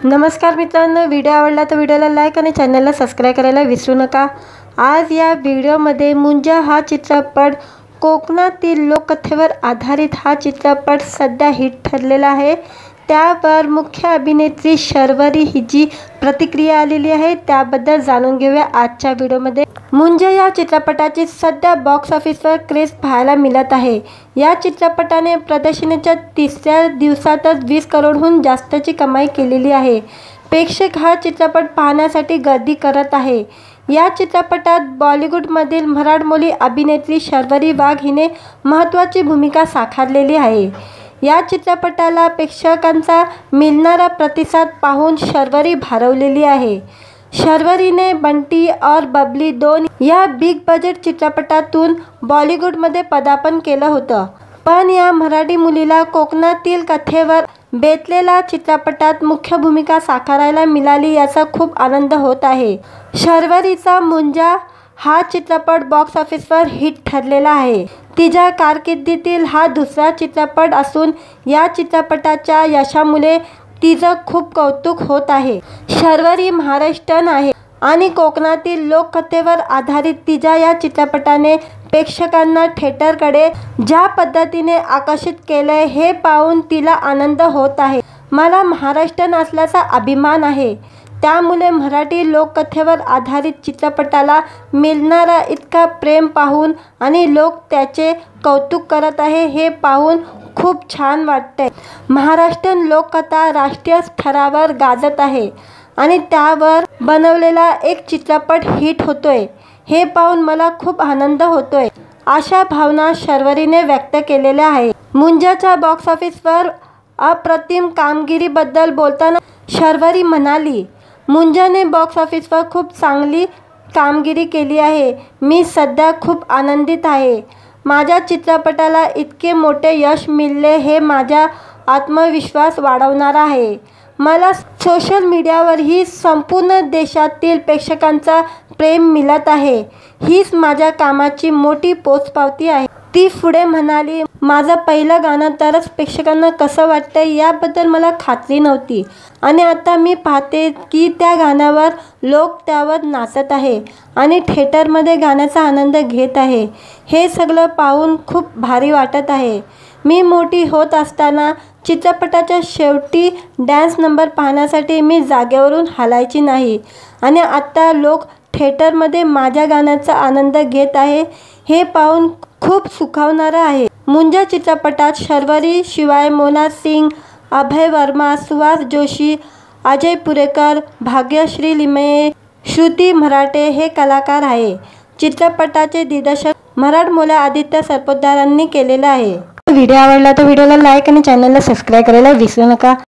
नमस्कार मित्रांनो, व्हिडिओ आवडला तर व्हिडिओला लाईक आणि चॅनलला सबस्क्राइब करायला विसरू नका। आज या व्हिडिओमध्ये मुंजा हा चित्रपट कोकणातील लोककथेवर आधारित हा चित्रपट सध्या हिट ठरलेला आहे। त्यावर मुख्य अभिनेत्री शर्वरी हिची प्रतिक्रिया आलेली आहे, त्याबद्दल जाणून घेऊया आजच्या व्हिडिओमध्ये। मुंजा या चित्रपटाची सध्या बॉक्स ऑफिसवर क्रेज पाहायला मिळत आहे। या चित्रपटाने प्रदर्शनाच्या तिसऱ्या दिवसातच 20 करोडहून जास्तची कमाई केलेली आहे। प्रेक्षक हा चित्रपट पाहण्यासाठी गर्दी करत आहे। या चित्रपटात बॉलिवूडमधील मराठमोळी अभिनेत्री शर्वरी वाघ हिने महत्त्वाची भूमिका साकारलेली आहे। या चित्रपटाला प्रेक्षकांचा मिळणारा प्रतिसाद पाहून शर्वरी भारावलेली आहे। शर्वरीने बंटी और बबली 2 या बिग बजेट चित्रपटातून बॉलिवूडमध्ये पदार्पण केलं होतं, पण या मराठी मुलीला कोकणातील कथेवर बेतलेल्या चित्रपटात मुख्य भूमिका साकारायला मिळाली, याचा खूप आनंद होत आहे। शर्वरीचा मुंजा हा चित्रपट बॉक्स ऑफिसवर हिट ठरलेला आहे। तिच्या कारकिर्दीतील हा दुसरा चित्रपट असून या चित्रपटाच्या यशामुळे तिचं खूप कौतुक होत आहे। शर्वरी महाराष्ट्रीयन आहे आणि कोकणातील लोककथेवर आधारित तिच्या या चित्रपटाने प्रेक्षकांना थिएटरकडे ज्या पद्धतीने आकर्षित केले हे पाहून तिला आनंद होत आहे। मला महाराष्ट्रीयन असल्याचा अभिमान आहे, त्यामुळे मराठी लोककथेवर आधारित चित्रपटाला मिळणारा इतका प्रेम पाहून आणि लोक त्याचे कौतुक करत आहे हे पाहून खूप छान वाटते। महाराष्ट्रीयन लोककथा राष्ट्रीय स्तरावर गाजत आहे आणि त्यावर बनवलेला एक चित्रपट हिट होतोय हे पाहून मला खूप आनंद होतोय, अशा भावना शर्वरीने व्यक्त केलेल्या आहेत। मुंजाच्या बॉक्स ऑफिसवर अप्रतिम कामगिरीबद्दल बोलताना शर्वरी म्हणाली, मुंजाने बॉक्स ऑफिसवर खूप चांगली कामगिरी केली आहे। मी सध्या खूप आनंदित आहे। माझ्या चित्रपटाला इतके मोठे यश मिळाले हे माझा आत्मविश्वास वाढवणारा आहे। मला सोशल मीडियावरही संपूर्ण देशातील प्रेक्षकांचा प्रेम मिळत आहे, हीच माझ्या कामाची मोठी पोचपावती आहे। ती पुढे म्हणाली, माझं पहिलं गाणं तरच प्रेक्षकांना कसं वाटतंय याबद्दल मला खात्री नव्हती आणि आता मी पाहते की त्या गाण्यावर लोक त्यावर नाचत आहे आणि थिएटरमध्ये गाण्याचा आनंद घेत आहे। हे सगळं पाहून खूप भारी वाटत आहे। मी मोठी होत असताना चित्रपटाच्या शेवटी डान्स नंबर पाहण्यासाठी मी जागेवरून हलायची नाही आणि आता लोक थिएटरमध्ये माझ्या गाण्याचा आनंद घेत आहे हे पाहून खूप सुखावणारं आहे। मुंजा चित्रपटात शर्वरी शिवाय मोना सिंग, अभय वर्मा, सुहास जोशी, अजय पुरेकर, भाग्यश्री लिमये, श्रुती मराठे हे कलाकार आहे। चित्रपटाचे दिग्दर्शन मराठमोळ्या आदित्य सरपोतदारांनी केलेले आहे। व्हिडिओ आवडला तर व्हिडिओला लाईक आणि चॅनलला सबस्क्राइब करायला विसरू नका।